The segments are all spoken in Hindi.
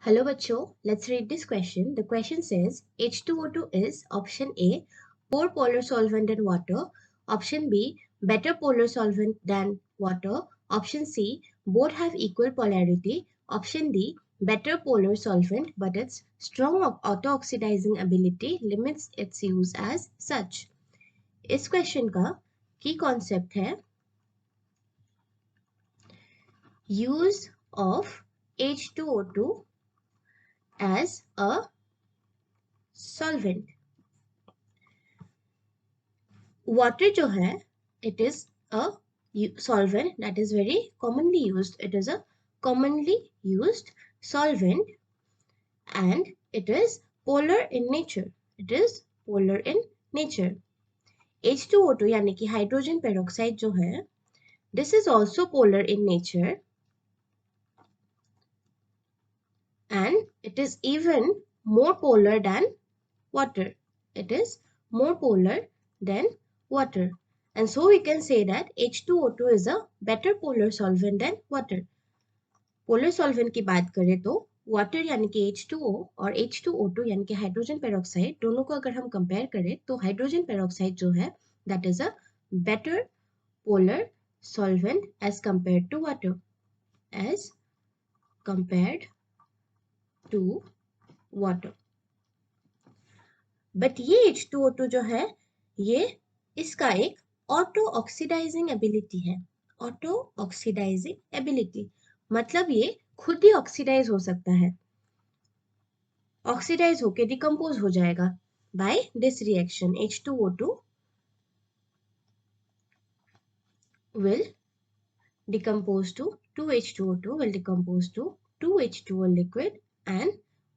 Hello बच्चों, let's read this question. The question says H2O2 is option A, poor polar solvent than water, option B, better polar solvent than water, option C, both have equal polarity, option D, better polar solvent but its strong auto-oxidizing ability limits its use as such. इस क्वेश्चन का की कॉन्सेप्ट है use of H2O2 as a solvent. Water जो है it is a solvent that is very commonly used. It is a commonly used solvent and it is polar in nature. It is polar in nature. H2O2 यानी कि हाइड्रोजन पेरोक्साइड जो है this is also polar in nature and it is even more polar than water. It is more polar than water. And so we can say that H2O2 is a better polar solvent than water. Polar solvent की बात करें तो water यानी कि H2O और H2O2 यानी कि हाइड्रोजन पेरोक्साइड दोनों को अगर हम कंपेयर करें तो हाइड्रोजन पेरोक्साइड जो है that is a better polar solvent as compared to water. As compared to water. But ये H2O2 जो है ये इसका एक ऑटो ऑक्सीडाइजिंग एबिलिटी है. ऑटो ऑक्सीडाइजिंग एबिलिटी मतलब ये खुद ही ऑक्सीडाइज हो सकता है, ऑक्सीडाइज होके डिकम्पोज हो जाएगा by this reaction. H2O2 will decompose to 2H2O2 will decompose to 2H2O liquid and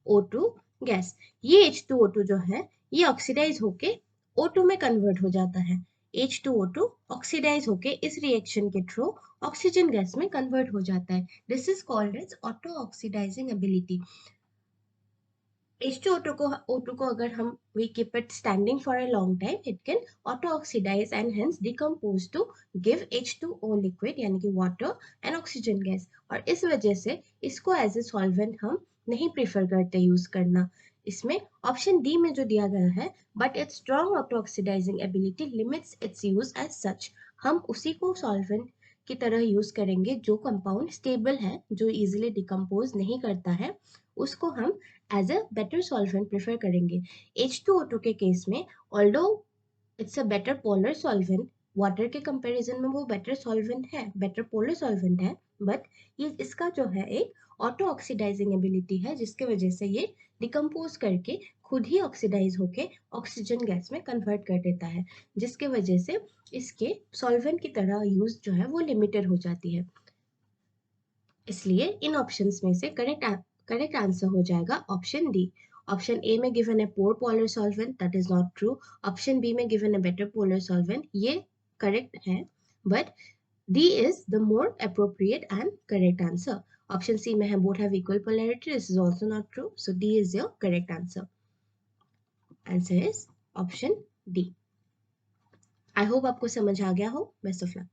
O2 gas. ये H2O2 जो है ये ऑक्सीडाइज होके O2 में कन्वर्ट हो जाता है. H2O2 ऑक्सीडाइज होके इस रिएक्शन के थ्रू ऑक्सीजन गैस में कन्वर्ट हो जाता है. This is called as auto oxidizing ability. H2O2 को अगर हम we keep it standing for a long time, it can auto oxidize and hence decompose to give H2O liquid यानी कि water and oxygen gas. और इस वजह से इसको एज ए सॉल्वेंट हम नहीं प्रीफर करते यूज करना. इसमें ऑप्शन डी में जो दिया गया है but it's strong auto oxidizing ability limits its use as such. हम उसी को सॉल्वेंट की तरह यूज करेंगे जो कंपाउंड स्टेबल है, जो इजीली डिकम्पोज नहीं करता है, उसको हम as a better solvent prefer करेंगे. H2O2 के केस में although it's a better polar solvent, water के कंपैरिजन में वो बेटर सॉल्वेंट है, बेटर पोलर सॉल्वेंट है, बट ये इसका जो है एक ऑटो ऑक्सीडाइजिंग एबिलिटी है जिसके वजह से ये डिकम्पोज करके खुद ही ऑक्सीडाइज होके ऑक्सीजन गैस में कन्वर्ट कर देता है, जिसके वजह से इसके सॉल्वेंट की तरह यूज जो है वो लिमिटेड हो जाती है. इसलिए इन ऑप्शंस में से करेक्ट आंसर हो जाएगा ऑप्शन डी. ऑप्शन ए में गिवन है poor polar solvent, that is not true. Option B में गिवन है बेटर पोलर सॉल्वेंट, ये करेक्ट है, but D is the more appropriate and correct answer. Option C में है both have equal polarity, this is also not true, so D is your correct answer. Answer is option D. I hope आपको समझ आ गया हो. Best of luck.